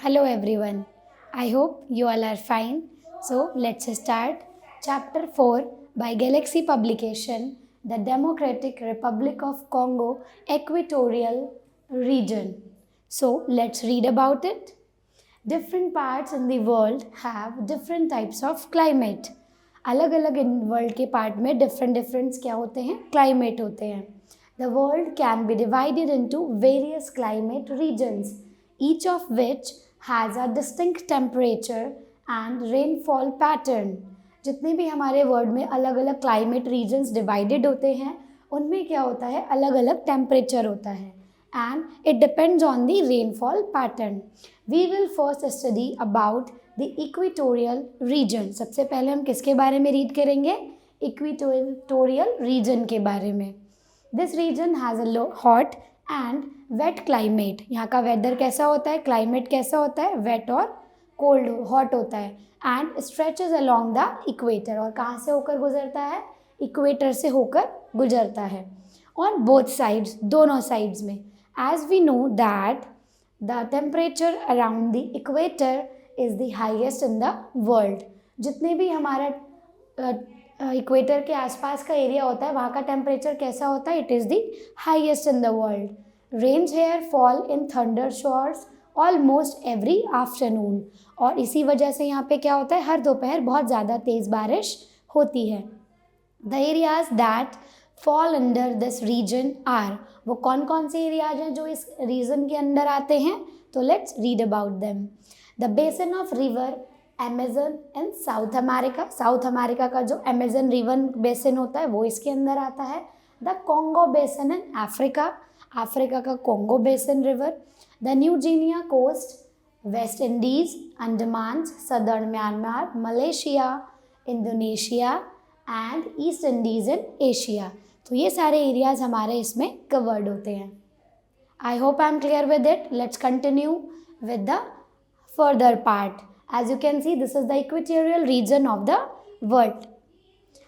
Hello everyone. I hope you all are fine. So let's start. Chapter 4 by Galaxy Publication, The Democratic Republic of Congo Equatorial Region. So let's read about it. Different parts in the world have different types of climate. अलग अलग in world के part में different क्या होते हैं, climate होते हैं. The world can be divided into various climate regions, each of which has a distinct temperature and rainfall pattern. जितने भी हमारे वर्ल्ड में अलग अलग क्लाइमेट रीजन्स डिवाइडेड होते हैं, उनमें क्या होता है, अलग अलग टेम्परेचर होता है and it depends on the rainfall pattern. We will first study about the equatorial region. सबसे पहले हम किसके बारे में रीड करेंगे, इक्वेटोरियल रीजन के बारे में. This region has a low hot and wet climate. यहाँ का वेदर कैसा होता है, क्लाइमेट कैसा होता है, वेट और कोल्ड हॉट होता है. And stretches along the equator, और कहाँ से होकर गुजरता है, इक्वेटर से होकर गुजरता है. ऑन बोथ साइड्स, दोनों साइड्स में. As we know that the temperature around the equator is the highest in the world. जितने भी हमारा इक्वेटर के आसपास का एरिया होता है, वहाँ का टेम्परेचर कैसा होता है, it is the highest in the world. Rains here fall in thunder showers almost every afternoon, और इसी वजह से यहाँ पे क्या होता है, हर दोपहर बहुत ज़्यादा तेज़ बारिश होती है. The areas that fall under this region are, वो कौन कौन से एरियाज हैं जो इस रीजन के अंदर आते हैं, तो let's read about them. The basin of river Amazon in south America, south America का जो अमेजन रिवर बेसिन होता है वो इसके अंदर आता है. The Congo basin in Africa, Africa का Congo basin river. The New Guinea coast, West Indies, Andaman, southern Myanmar, Malaysia, Indonesia and East Indies in Asia. तो ये सारे एरियाज हमारे इसमें कवर्ड होते हैं. I hope I am clear with it. Let's continue with the further part. As you can see, this is the equatorial region of the world.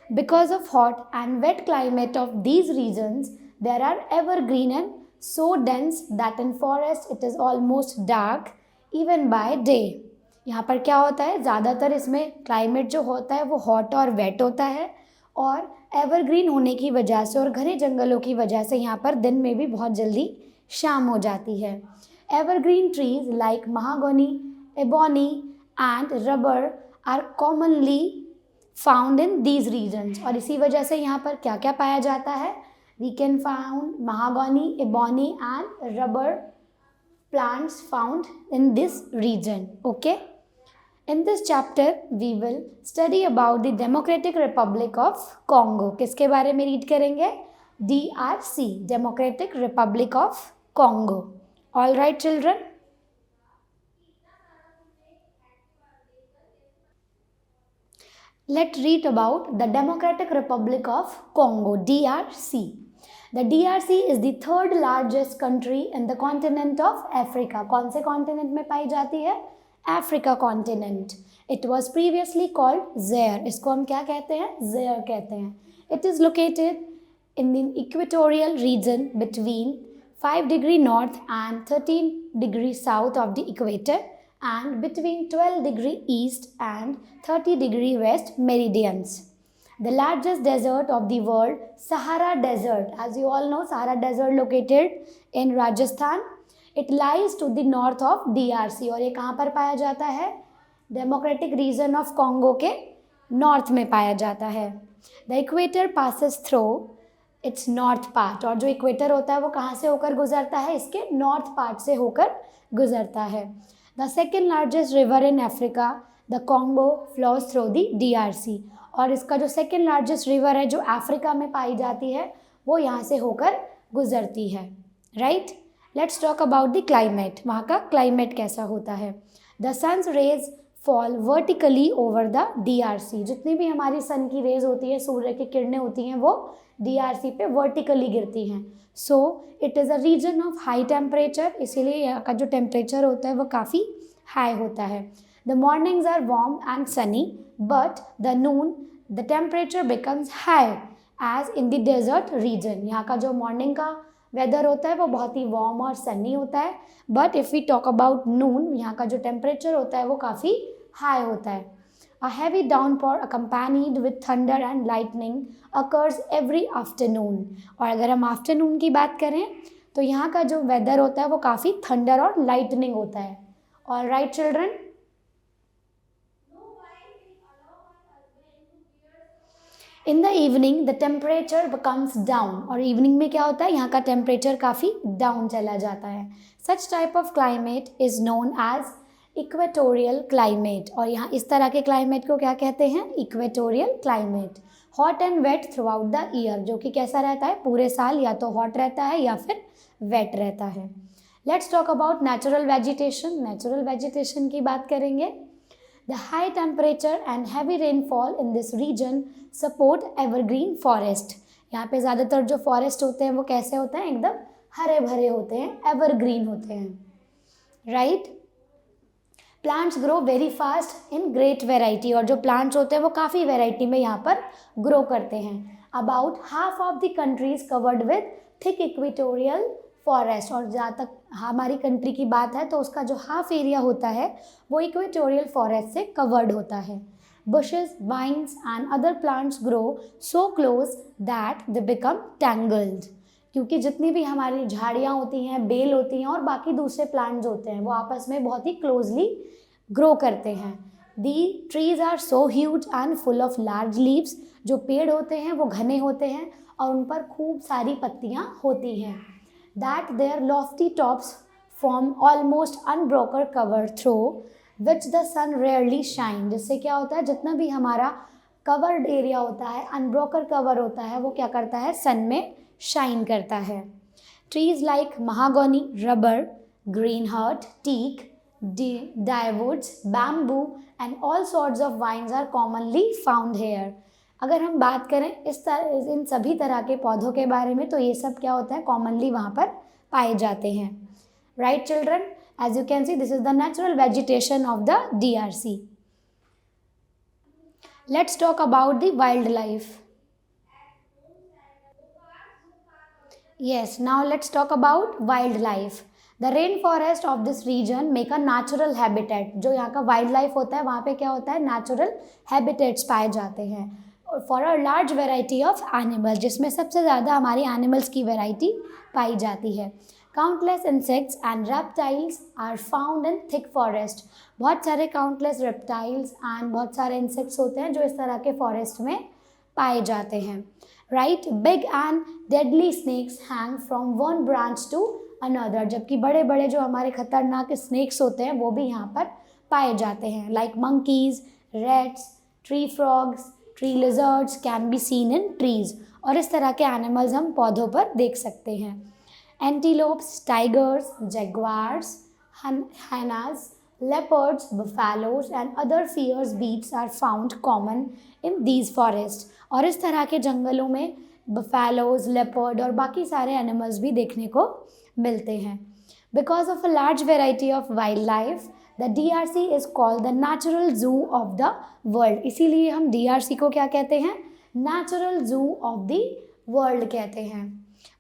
Because of hot and wet climate of these regions, there are evergreen and so dense that in forest it is almost dark even by day. यहाँ पर क्या होता है, ज़्यादातर इसमें climate जो होता है वो हॉट और वेट होता है, और एवरग्रीन होने की वजह से और घने जंगलों की वजह से यहाँ पर दिन में भी बहुत जल्दी शाम हो जाती है. Evergreen trees like mahogany, ebony and rubber are commonly found in these regions. और इसी वजह से यहाँ पर क्या क्या पाया जाता है, we can found mahogany, ebony and rubber plants found in this region. Okay, in this chapter we will study about the Democratic Republic of Congo. किसके बारे में रीड करेंगे, DRC, Democratic Republic of Congo. All right children. Let's read about the Democratic Republic of Congo, DRC. The DRC is the third largest country in the continent of Africa. कौन से continent में पाई जाती है, Africa continent. It was previously called Zaire. इसको हम क्या कहते हैं, Zaire कहते हैं. It is located in the equatorial region between 5 degree north and 13 degree south of the equator, and between 12 degree east and 30 degree west meridians. The largest desert of the world, Sahara Desert. As you all know, Sahara Desert located in Rajasthan. It lies to the north of DRC. और ये कहाँ पर पाया जाता है, democratic reason of Congo के north में पाया जाता है. The equator passes through its north part. और जो इक्वेटर होता है वो कहाँ से होकर गुजरता है, इसके नॉर्थ पार्ट से होकर गुजरता है. The second largest river in Africa, the Congo, flows through the DRC. और इसका जो सेकेंड लार्जेस्ट रिवर है जो अफ्रीका में पाई जाती है वो यहाँ से होकर गुजरती है. Right, let's talk about the climate. वहाँ का क्लाइमेट कैसा होता है. The sun's rays fall vertically over the DRC. जितनी भी हमारी सन की रेज होती है, सूर्य की किरणें होती हैं, वो DRC पे वर्टिकली गिरती हैं. So it is a region of high temperature, इसीलिए यहाँ का जो टेम्परेचर होता है वो काफ़ी हाई होता है. The mornings are warm and sunny, but the noon the temperature becomes high as in the desert region. यहाँ का जो मॉर्निंग का वेदर होता है वो बहुत ही वार्म और सनी होता है। But if we talk about noon, यहाँ का जो टेम्परेचर होता है वो काफ़ी हाई होता है। A heavy downpour accompanied with thunder and lightning occurs every afternoon। और अगर हम आफ्टरनून की बात करें तो यहाँ का जो वेदर होता है वो काफ़ी थंडर और लाइटनिंग होता है। All right children, in the evening the temperature becomes down. और इवनिंग में क्या होता है, यहाँ का टेम्परेचर काफ़ी डाउन चला जाता है। Such type of climate is known as equatorial climate. और यहाँ इस तरह के क्लाइमेट को क्या कहते हैं, equatorial climate. Hot and wet throughout the year, जो कि कैसा रहता है, पूरे साल या तो हॉट रहता है या फिर वेट रहता है। Let's talk about natural vegetation. Natural vegetation की बात करेंगे। The high temperature and heavy rainfall in this region support evergreen forest. यहाँ पे ज़्यादातर जो फॉरेस्ट होते हैं वो कैसे होते हैं, एकदम हरे भरे होते हैं, एवरग्रीन होते हैं, right. Plants grow very fast in great variety. और जो प्लांट्स होते हैं वो काफ़ी वेराइटी में यहाँ पर ग्रो करते हैं। About half of the country is covered with thick equatorial forest. और जहाँ तक हमारी कंट्री की बात है तो उसका जो हाफ एरिया होता है वो इक्वेटोरियल फॉरेस्ट से कवर्ड होता है। Bushes, vines and other plants grow so close that they become tangled. क्योंकि जितनी भी हमारी झाड़ियाँ होती हैं, बेल होती हैं और बाकी दूसरे प्लांट्स होते हैं वो आपस में बहुत ही क्लोजली ग्रो करते हैं। The trees are so huge and full of large leaves. जो पेड़ होते हैं वो घने होते हैं और उन पर खूब सारी पत्तियाँ होती हैं। That their lofty tops form almost unbroken cover through which the sun rarely shine. जिससे क्या होता है, जितना भी हमारा कवर्ड एरिया होता है, अनब्रोकन कवर होता है, वो क्या करता है, सन में शाइन करता है। Trees like mahogany, rubber, greenheart, teak, dyewoods, bamboo and all sorts of vines are commonly found here. अगर हम बात करें इन सभी तरह के पौधों के बारे में तो ये सब क्या होता है, कॉमनली वहाँ पर पाए जाते हैं, right children. As you can see this is the natural vegetation of the DRC। Let's talk about the wild life. Yes, now let's talk about wildlife. The rainforest of this region make a natural habitat. जो यहाँ का wild life होता है वहाँ पे क्या होता है, नेचुरल हैबिटेट्स पाए जाते हैं for a large variety of animals, जिसमें सबसे ज़्यादा हमारी एनिमल्स की वेराइटी पाई जाती है। Countless insects and reptiles are found in thick forest. बहुत सारे काउंटलेस रेप्टाइल्स एंड बहुत सारे इंसेक्ट्स होते हैं जो इस तरह के फॉरेस्ट में पाए जाते हैं, right. Big and deadly snakes hang from one branch to another. जबकि बड़े बड़े जो हमारे खतरनाक स्नेक्स होते हैं वो भी यहाँ पर पाए जाते हैं। Like monkeys, rats, tree frogs, tree lizards can be seen in trees. और इस तरह के एनिमल्स हम पौधों पर देख सकते हैं। Antelopes, tigers, jaguars, hyenas, leopards, buffaloes and other fierce beasts are found common in these forests। और इस तरह के जंगलों में बफेलोज, लेपर्ड और बाकी सारे एनिमल्स भी देखने को मिलते हैं। Because of a large variety of wild life the DRC is called the natural zoo of the world. इसीलिए हम DRC को क्या कहते हैं, natural zoo of the world कहते हैं।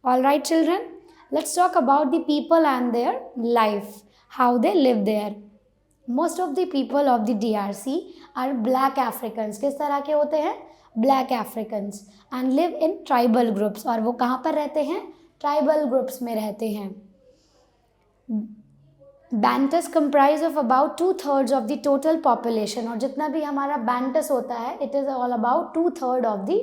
All right children, let's talk about the people and their life, how they live there. Most of the people of the DRC are black Africans. किस तरह के होते हैं, black Africans. And live in tribal groups. और वो कहाँ पर रहते हैं, ट्राइबल ग्रुप्स में रहते हैं। Bantus comprise of about 2/3 of the total population. और जितना भी हमारा बैंटस होता है it is all about 2/3 of the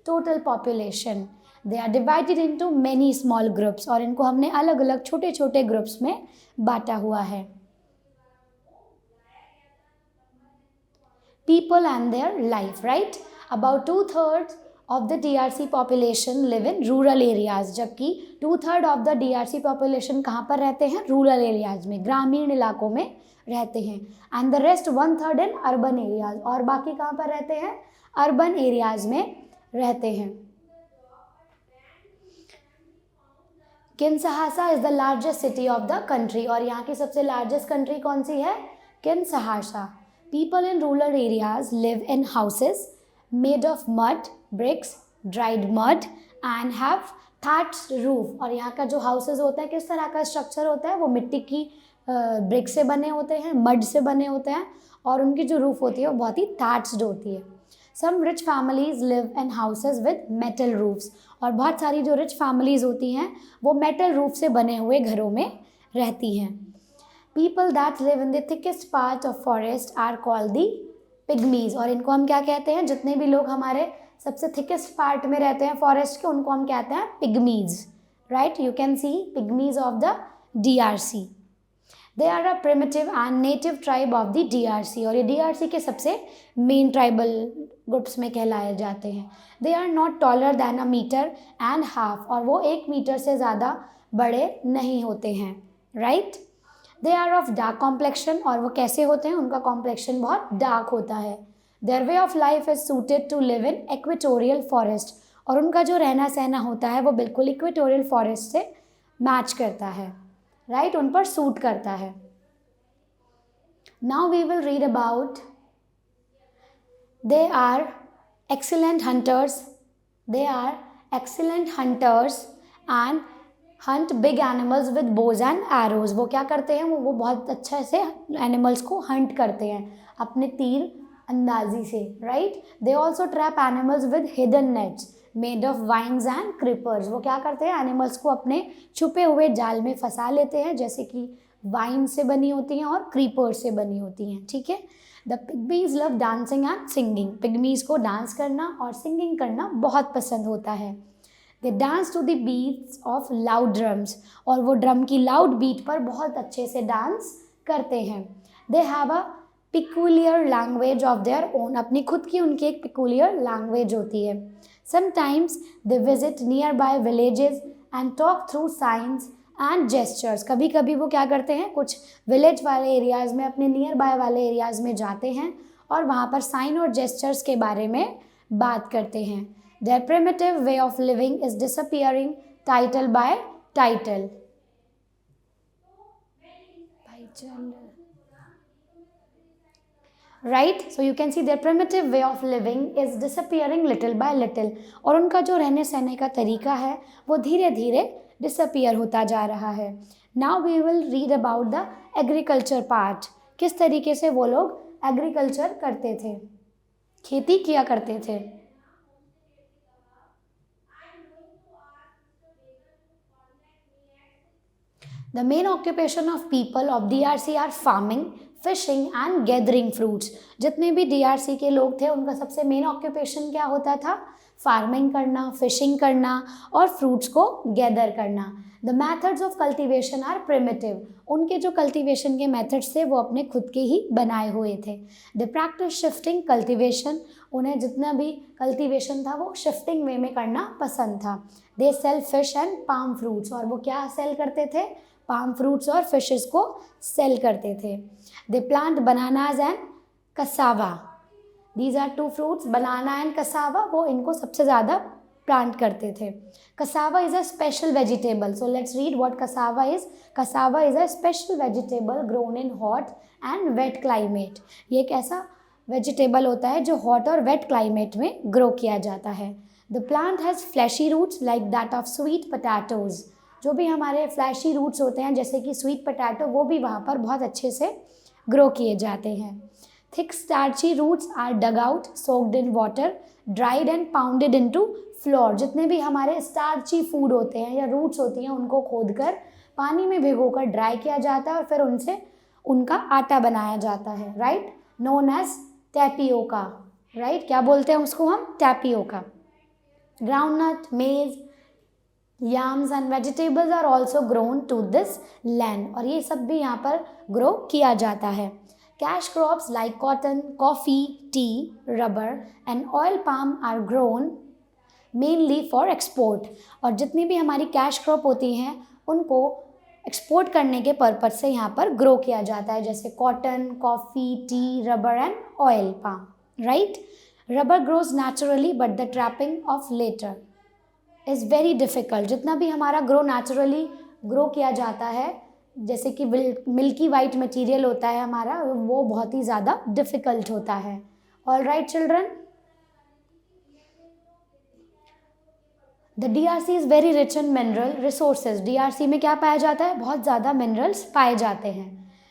total population. They are divided into many small groups. और इनको हमने अलग अलग छोटे छोटे ग्रुप्स में बांटा हुआ है। People and their life, right? About 2/3 of the DRC population live in rural areas। जबकि 2/3 of the DRC population कहाँ पर रहते हैं, रूरल एरियाज में, ग्रामीण इलाकों में रहते हैं। And the rest 1/3 in urban areas. और बाकी कहाँ पर रहते हैं, अर्बन एरियाज में रहते हैं। Kinshasa is the largest city of the country. और यहाँ की सबसे लार्जेस्ट कंट्री कौन सी है, Kinshasa. People in rural areas live in houses made of mud, bricks, dried mud and have thatched roof, और यहाँ का जो हाउसेज होता है किस तरह का स्ट्रक्चर होता है, वो मिट्टी की ब्रिक से बने होते हैं, मड से बने होते हैं, और उनकी जो रूफ होती है वो बहुत ही थैट्स्ड होती है। Some rich families live in houses with metal roofs, और बहुत सारी जो रिच फैमिलीज होती हैं वो मेटल रूफ से बने हुए घरों में रहती हैं। People that live in the thickest part of forest are called the pygmies, और इनको हम क्या कहते हैं, जितने भी लोग हमारे सबसे थिकेस्ट पार्ट में रहते हैं फॉरेस्ट के, उनको हम कहते हैं pygmies, right. You can see pygmies of the DRC। They are a primitive and native tribe of the DRC, और ये DRC के सबसे मेन ट्राइबल ग्रुप्स में कहलाए जाते हैं। They are not taller than a metre and half, और वो 1 मीटर से ज़्यादा बड़े नहीं होते हैं, right. They are of dark complexion, और वो कैसे होते हैं, उनका कॉम्प्लेक्शन बहुत डार्क होता है। Their way of life is suited to live in equatorial forest, और उनका जो रहना सहना होता है वो बिल्कुल इक्वेटोरियल फॉरेस्ट से मैच करता है, राइट, उन पर सूट करता है। Now we will read about they are excellent hunters, they are excellent hunters and hunt big animals with bows and arrows। वो क्या करते हैं, वो बहुत अच्छे से एनिमल्स को हंट करते हैं अपने तीर अंदाजी से, right. They also trap animals with hidden nets made of vines and creepers. वो क्या करते हैं, एनिमल्स को अपने छुपे हुए जाल में फंसा लेते हैं, जैसे कि वाइन से बनी होती हैं और क्रीपर से बनी होती हैं, ठीक है। The pygmies love dancing and singing, pygmies को डांस करना और सिंगिंग करना बहुत पसंद होता है। They dance to the beats of loud drums, और वो ड्रम की लाउड बीट पर बहुत अच्छे से डांस करते हैं। They have a peculiar language of their own, अपनी खुद की उनकी एक पिकुलियर लैंग्वेज होती है। Sometimes they visit near by villages and talk through science and gestures, कभी कभी वो क्या करते हैं, कुछ विलेज वाले एरियाज़ में, अपने नियर बाय वाले एरियाज़ में जाते हैं और वहाँ पर साइन और जेस्चर्स के बारे में बात करते हैं। Their primitive way of living is disappearing title by title. Right, so you can see their primitive way of living is disappearing little by little, और उनका जो रहने सहने का तरीका है वो धीरे धीरे डिसअपियर होता जा रहा है। Now we will read about the agriculture part, किस तरीके से वो लोग एग्रीकल्चर करते थे, खेती किया करते थे। The main occupation of people of DRC are farming, fishing and gathering fruits. जितने भी DRC के लोग थे उनका सबसे मेन ऑक्यूपेशन क्या होता था, फार्मिंग करना, फिशिंग करना और फ्रूट्स को गैदर करना। The methods of cultivation are primitive, उनके जो कल्टीवेशन के मेथड्स थे वो अपने खुद के ही बनाए हुए थे। द प्रैक्टिस शिफ्टिंग कल्टीवेशन, उन्हें जितना भी कल्टीवेशन था वो शिफ्टिंग वे में करना पसंद था। They sell fish and palm fruits, और वो क्या सेल करते थे, पाम फ्रूट्स और फिशेस को सेल करते थे। They plant bananas and cassava, these are 2 fruits, banana and cassava, वो इनको सबसे ज़्यादा प्लांट करते थे। Cassava is a special vegetable, so let's read what cassava is. Cassava is a special vegetable grown in hot and wet climate. ये एक ऐसा vegetable होता है जो हॉट और वेट क्लाइमेट में ग्रो किया जाता है। The plant has fleshy roots like that of sweet potatoes, जो भी हमारे फ्लैशी रूट्स होते हैं जैसे कि स्वीट पोटैटो, वो भी वहाँ पर बहुत अच्छे से ग्रो किए जाते हैं। Thick starchy roots are dug out, soaked in water, dried and pounded into flour. जितने भी हमारे स्टार्ची फूड होते हैं या रूट्स होती हैं उनको खोदकर पानी में भिगोकर ड्राई किया जाता है और फिर उनसे उनका आटा बनाया जाता है, right, known as tapioca, right, क्या बोलते हैं उसको हम, tapioca. Groundnut, maize, yams and vegetables are also grown to this land, और ये सब भी यहाँ पर ग्रो किया जाता है। Cash crops like cotton, coffee, tea, rubber and oil palm are grown mainly for export, और जितनी भी हमारी कैश क्रॉप होती हैं उनको एक्सपोर्ट करने के पर्पज़ से यहाँ पर ग्रो किया जाता है, जैसे cotton, coffee, tea, rubber and oil palm, right. Rubber grows naturally but the tapping of latex is very difficult. जितना भी हमारा ग्रो नेचुरली ग्रो किया जाता है, जैसे कि मिल्की वाइट मटेरियल होता है हमारा, वो बहुत ही ज़्यादा डिफ़िकल्ट होता है। All right children, the DRC is very rich in mineral resources. DRC में क्या पाया जाता है? बहुत ज़्यादा मिनरल्स पाए जाते हैं।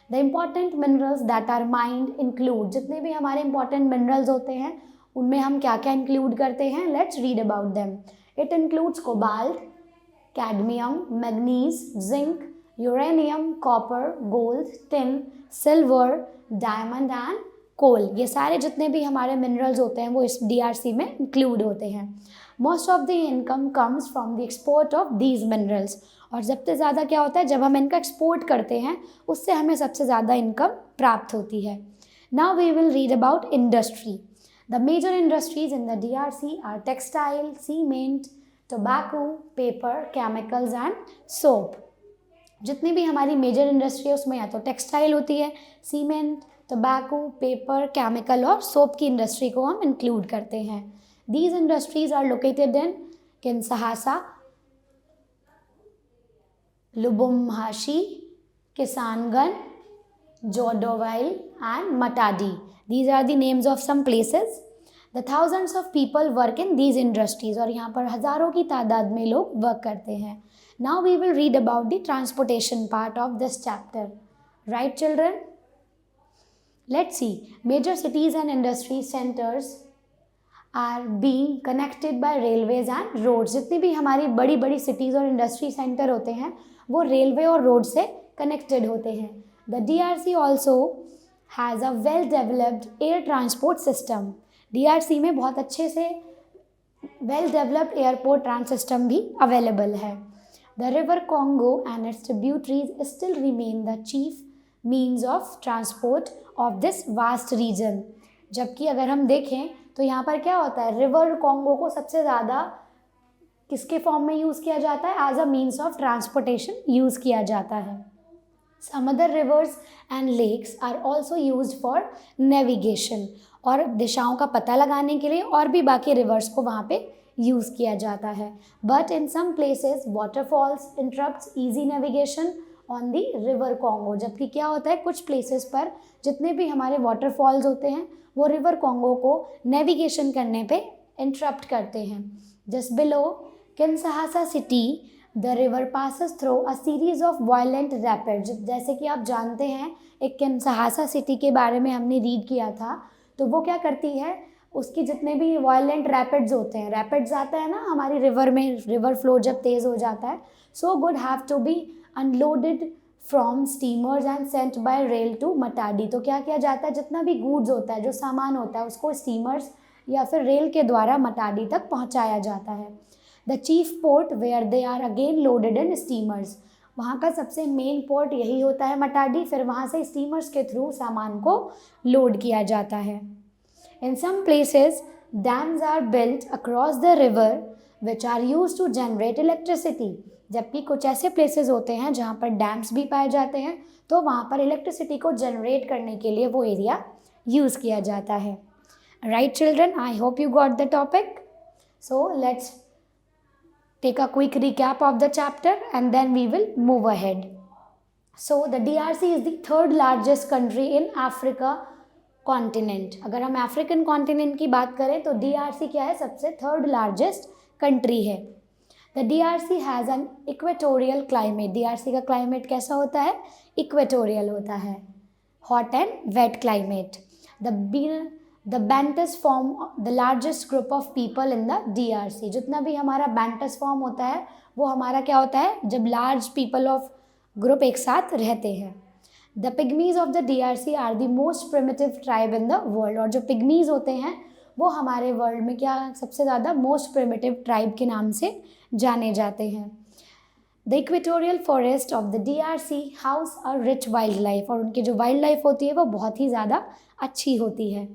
The important minerals that are mined include, जितने भी हमारे इंपॉर्टेंट मिनरल्स होते हैं उनमें हम क्या क्या इंक्लूड करते हैं? Let's read about them. It includes cobalt, cadmium, manganese, zinc, uranium, copper, gold, tin, silver, diamond and coal. ये सारे जितने भी हमारे मिनरल्स होते हैं वो इस DRC में इंक्लूड होते हैं। Most of the income comes from the export of these minerals, और सबसे ज़्यादा क्या होता है? जब हम इनका एक्सपोर्ट करते हैं उससे हमें सबसे ज़्यादा इनकम प्राप्त होती है। Now we will read about industry. The major industries in the DRC are textile, cement, tobacco, paper, chemicals and soap. जितनी भी हमारी मेजर इंडस्ट्री है उसमें या तो टेक्सटाइल होती है, सीमेंट, टोबैको, पेपर, केमिकल और सोप की इंडस्ट्री को हम इंक्लूड करते हैं। These industries are located in Kinshasa, Lubumbashi, Kisangani, Jadotville and Matadi. These are the names of some places. The thousands of people work in these industries, और यहाँ पर हज़ारों की तादाद में लोग वर्क करते हैं। Now we will read about the transportation part of this chapter. Right children? Let's see. Major cities and industry centers are being connected by railways and roads. जितनी भी हमारी बड़ी बड़ी cities और industry center होते हैं वो रेलवे और रोड से कनेक्टेड होते हैं। The DRC also has a well developed air transport system. DRC में बहुत अच्छे से well developed airport trans system भी अवेलेबल है। The river Congo and its tributaries still remain the chief means of transport of this vast region. जबकि अगर हम देखें तो यहाँ पर क्या होता है? रिवर कॉन्गो को सबसे ज़्यादा किसके फॉर्म में यूज़ किया जाता है? As a means of transportation use किया जाता है। Some other rivers and lakes are also used for navigation, और दिशाओं का पता लगाने के लिए और भी बाकी रिवर्स को वहाँ पे यूज़ किया जाता है। But in some places waterfalls interrupts easy navigation on the river Congo. जबकि क्या होता है? कुछ प्लेसेस पर जितने भी हमारे वाटरफॉल्स होते हैं वो रिवर कॉन्गो को नेविगेशन करने पे इंटरप्ट करते हैं। Just below Kinshasa city the river passes through a series of violent rapids. जैसे कि आप जानते हैं एक किन्शहासा सिटी के बारे में हमने रीड किया था, तो वो क्या करती है? उसकी जितने भी वायलेंट रैपिड्स होते हैं, रैपिड्स आता है ना हमारी रिवर में, रिवर फ्लो जब तेज़ हो जाता है, so goods have to be unloaded from steamers and sent by rail to Matadi. तो क्या किया जाता है? जितना भी गूड्स होता है, जो सामान होता है, उसको स्टीमर्स या फिर रेल के द्वारा मटाडी तक पहुंचाया जाता है। The chief port where they are again loaded in steamers. वहाँ का सबसे मेन पोर्ट यही होता है मटाडी, फिर वहाँ से स्टीमर्स के थ्रू सामान को लोड किया जाता है। In some places dams are built across the river which are use to generate electricity. जबकि कुछ ऐसे प्लेसेस होते हैं जहाँ पर डैम्स भी पाए जाते हैं, तो वहाँ पर इलेक्ट्रिसिटी को जनरेट करने के लिए वो एरिया यूज़ किया जाता है। Right children, I hope you got the topic. So let's take a quick recap of the chapter and then we will move ahead. So the DRC is the third largest country in Africa continent. अगर हम African continent की बात करें तो DRC क्या है? सबसे third largest country है। The DRC has an equatorial climate. DRC का क्लाइमेट कैसा होता है? इक्वेटोरियल होता है, hot and wet climate. The Bantus form the largest group of people in the DRC. जितना भी हमारा Bantus form होता है वो हमारा क्या होता है? जब large people of group एक साथ रहते हैं। The Pygmies of the DRC are the most primitive tribe in the world. और जो Pygmies होते हैं वो हमारे वर्ल्ड में क्या सबसे ज़्यादा मोस्ट प्रिमिटिव ट्राइब के नाम से जाने जाते हैं। The equatorial forest of the DRC house a rich wild life. और उनकी जो वाइल्ड लाइफ होती है वो बहुत ही ज़्यादा अच्छी होती है।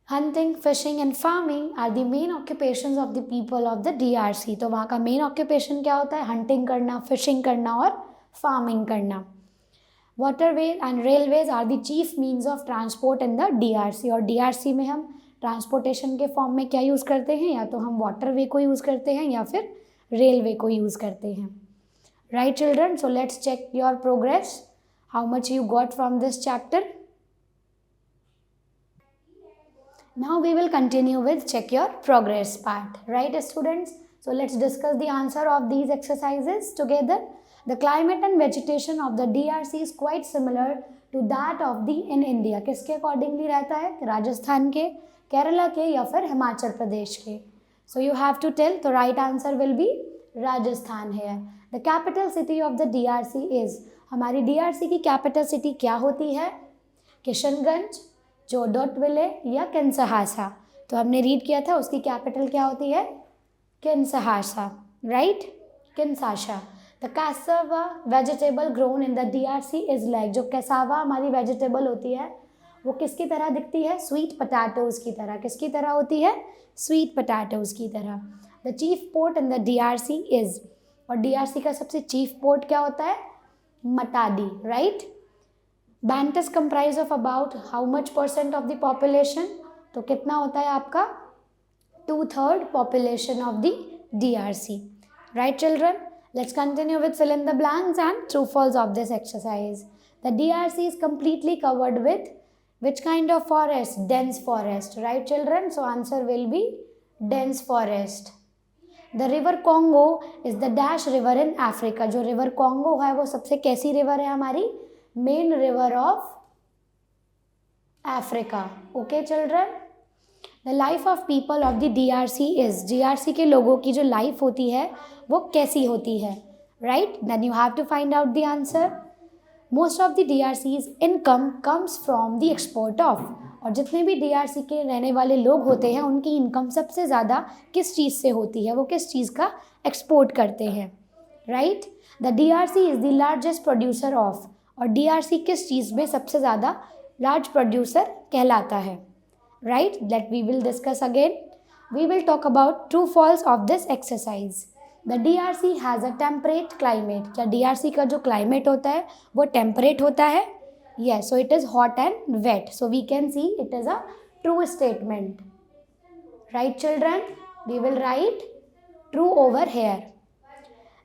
Hunting, fishing and farming are the main occupations of the people of the DRC। तो वहाँ का मेन ऑक्यूपेशन क्या होता है? हंटिंग करना, फिशिंग करना और फार्मिंग करना। Waterway and railways are the chief means of transport in the DRC। और DRC में हम ट्रांसपोर्टेशन के फॉर्म में क्या यूज़ करते हैं? या तो हम वाटरवे को यूज़ करते हैं या फिर रेलवे को यूज़ करते हैं। Right children, so let's check your progress, how much you got from this chapter. Now we will continue with check your progress part. Right students? So let's discuss the answer of these exercises together. The climate and vegetation of the DRC is quite similar to that of the in India. किसके accordingly रहता है? राजस्थान के, केरला के या फिर हिमाचल प्रदेश के. So you have to tell. The right answer will be Rajasthan here. The capital city of the DRC is. हमारी DRC की capital city क्या होती है? किशनगंज, जोडोटविले या किन्शहासा. तो हमने रीड किया था उसकी कैपिटल क्या होती है? Kinshasa, right? Kinshasa. The cassava vegetable grown in the DRC is like. जो कैसावा हमारी वेजिटेबल होती है वो किसकी तरह दिखती है? स्वीट पटाटोज की तरह. किसकी तरह होती है? स्वीट पटाटोज की तरह. The chief port in the DRC is. और DRC का सबसे चीफ पोर्ट क्या होता है? Matadi, right? Bantus comprise of about how much percent of the population? तो कितना होता है आपका? 2/3 population of the DRC. Right children? Let's continue with fill in the blanks and true false of this exercise. The DRC is completely covered with which kind of forest? Dense forest. Right children? So answer will be dense forest. The river Congo is the dash river in Africa. जो river Congo है वो सबसे कैसी river है हमारी? Main river of Africa. Okay children? The life of people of the DRC is. DRC के लोगों की जो life होती है वो कैसी होती है? Right? Then you have to find out the answer. Most of the DRC's income comes from the export of. और जितने भी DRC के रहने वाले लोग होते हैं उनकी इनकम सबसे ज़्यादा किस चीज़ से होती है? वो किस चीज़ का एक्सपोर्ट करते हैं? Right? The DRC is the largest producer of. और DRC किस चीज़ में सबसे ज़्यादा लार्ज प्रोड्यूसर कहलाता है? Right? That we will discuss again. We will talk about true false of this exercise. The DRC has a temperate climate. क्या DRC का जो climate होता है वो temperate होता है? Yes. So it is hot and wet. So we can see it is a true statement. Right children? We will write true over here.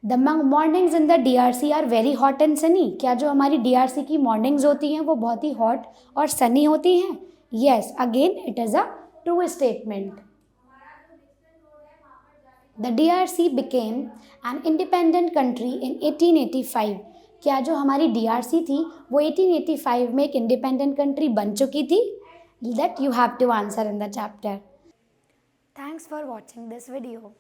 The mornings in the DRC are very hot and sunny. क्या जो हमारी DRC की mornings होती हैं वो बहुत ही hot और sunny होती हैं? Yes, again it is a true statement. The DRC became an independent country in 1885. क्या जो हमारी DRC थी वो 1885 में एक independent country बन चुकी थी? That you have to answer in the chapter. Thanks for watching this video.